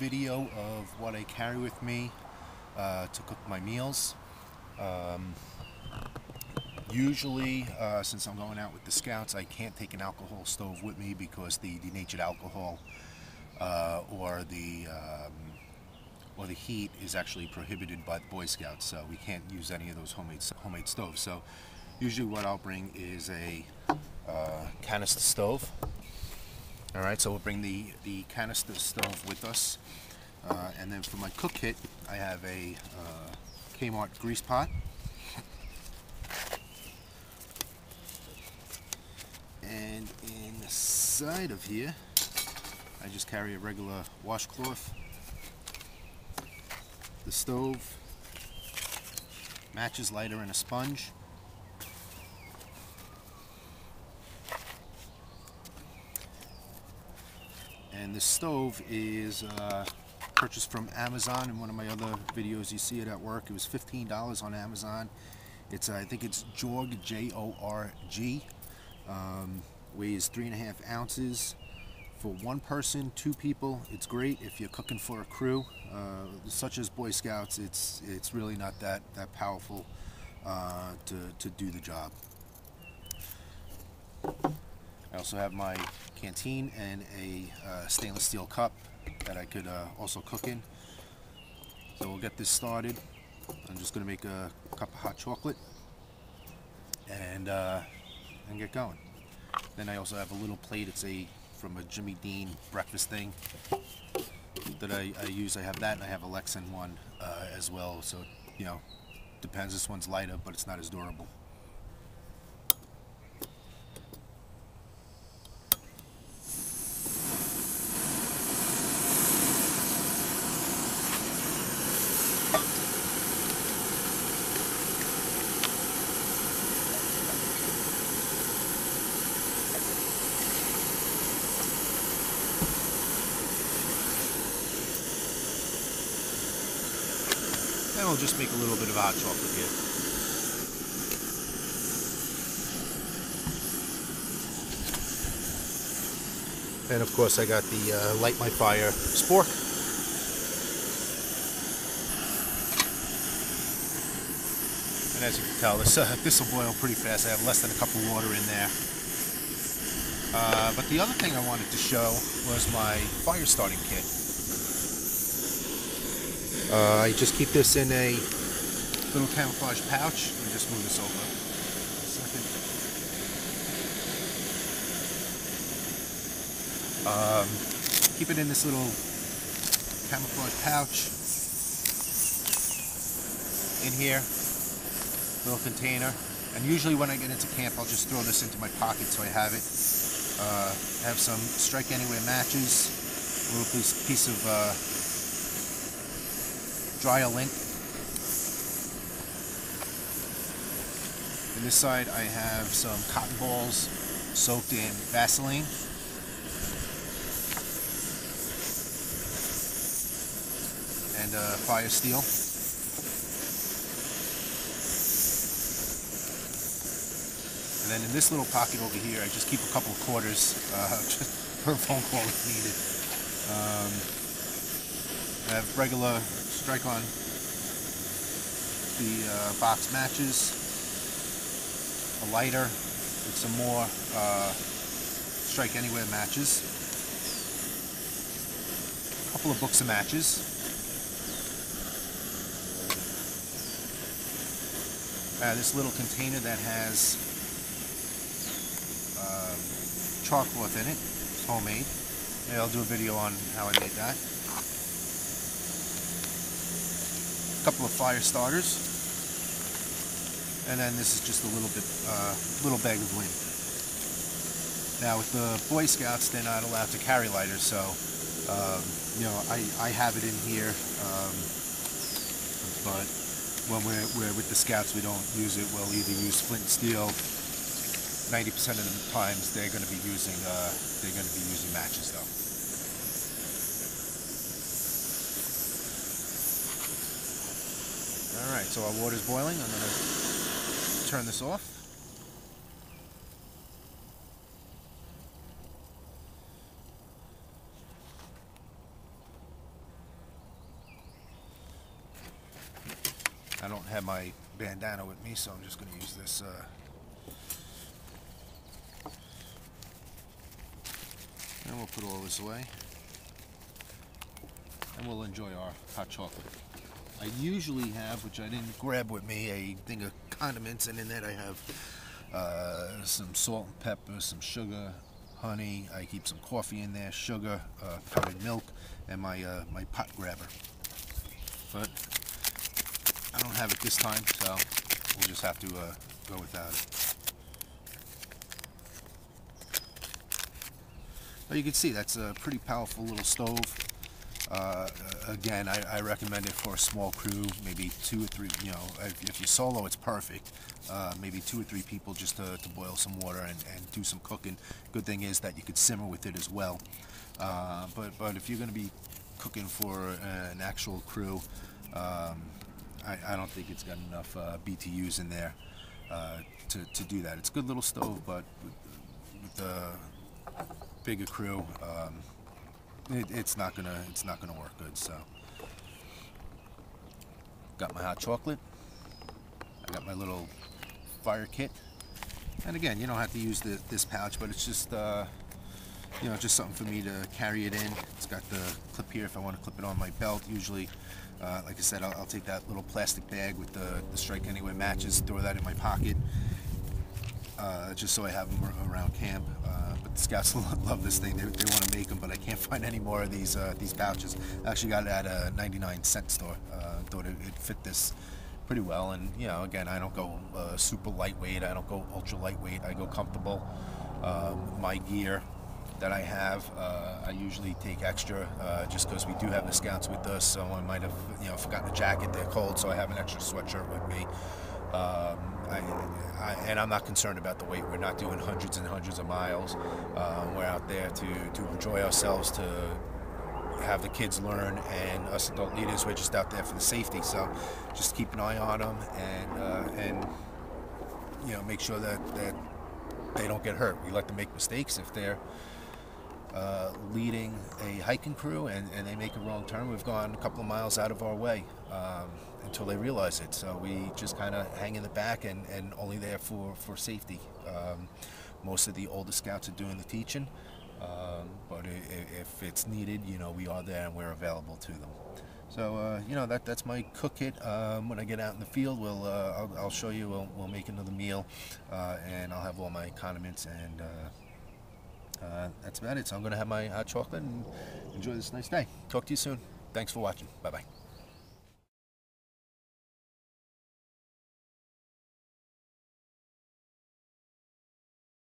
video of what I carry with me to cook my meals. Usually, since I'm going out with the Scouts, I can't take an alcohol stove with me because the denatured alcohol or the Heet is actually prohibited by the Boy Scouts, so we can't use any of those homemade stoves. So usually what I'll bring is a canister stove. Alright, so we'll bring the canister stove with us. And then for my cook kit, I have a Kmart grease pot. And inside of here, I just carry a regular washcloth, the stove, matches, lighter, and a sponge. And this stove is purchased from Amazon. In one of my other videos, you see it at work. It was $15 on Amazon. It's I think it's Jorg, J-O-R-G. Weighs 3.5 ounces. For one person, 2 people, it's great. If you're cooking for a crew, such as Boy Scouts, it's really not that powerful to do the job. I also have my canteen and a stainless steel cup that I could also cook in. So we'll get this started. I'm just going to make a cup of hot chocolate and get going. Then I also have a little plate. It's from a Jimmy Dean breakfast thing that I use. I have that, and I have a Lexan one as well. So, you know, depends. This one's lighter, but it's not as durable. And we'll just make a little bit of hot chocolate here. And of course I got the light my fire spork. And as you can tell, this will boil pretty fast. I have less than a cup of water in there. But the other thing I wanted to show was my fire starting kit. I just keep this in a little camouflage pouch. Let me just move this over a second. Keep it in this little camouflage pouch in here, little container. And usually when I get into camp, I'll just throw this into my pocket so I have it. I have some Strike Anywhere matches, a little piece of dryer lint. On this side I have some cotton balls soaked in Vaseline. And fire steel. And then in this little pocket over here I just keep a couple of quarters just for a phone call if needed. I have regular Strike-On the box matches, a lighter with some more Strike Anywhere matches, a couple of books of matches, this little container that has chalk cloth in it. It's homemade. Maybe I'll do a video on how I made that. Couple of fire starters, and then this is just a little bag of lint. Now with the Boy Scouts, they're not allowed to carry lighters, so you know, I have it in here, but when we're with the Scouts, we don't use it. We'll either use flint and steel. 90% of the times they're going to be using matches though. Alright, so our water's boiling. I'm going to turn this off. have my bandana with me, so I'm just going to use this. And we'll put all this away. And we'll enjoy our hot chocolate. I usually have, which I didn't grab with me, a thing of condiments, and in that I have some salt and pepper, some sugar, honey. I keep some coffee in there, sugar, powdered milk, and my pot grabber. But I don't have it this time, so we'll just have to go without it. But you can see that's a pretty powerful little stove. Again, I recommend it for a small crew, maybe 2 or 3, you know, if you're solo it's perfect. Maybe 2 or 3 people just to boil some water and do some cooking. Good thing is that you could simmer with it as well. But if you're going to be cooking for an actual crew, I don't think it's got enough BTUs in there to do that. It's a good little stove, but with the bigger crew, it's not gonna work good. So, got my hot chocolate. I got my little fire kit, and again, you don't have to use this pouch, but it's just you know, just something for me to carry it in. It's got the clip here if I want to clip it on my belt. Usually, like I said, I'll take that little plastic bag with the Strike Anywhere matches, throw that in my pocket, just so I have them around camp. But the scouts love this thing. They want to make them, but I can't find any more of these pouches. I actually got it at a 99-cent store. Thought it fit this pretty well, and you know, again, I don't go super lightweight. I don't go ultra lightweight. I go comfortable. My gear that I have, I usually take extra, just because we do have the scouts with us. So I might have, you know, forgotten a jacket. They're cold, so I have an extra sweatshirt with me. And I'm not concerned about the weight. We're not doing hundreds and hundreds of miles. We're out there to enjoy ourselves, to have the kids learn, and us adult leaders, we're just out there for the safety. So just keep an eye on them, and you know, make sure that they don't get hurt. We let them make mistakes. If they're leading a hiking crew and they make a wrong turn, we've gone a couple of miles out of our way until they realize it. So we just kind of hang in the back and only there for safety. Most of the older scouts are doing the teaching, but if it's needed, you know, we are there and we're available to them. So you know, that's my cook kit. When I get out in the field, I'll show you. We'll make another meal, and I'll have all my condiments, and that's about it. So I'm going to have my hot chocolate and enjoy this nice day. Talk to you soon. Thanks for watching. Bye-bye.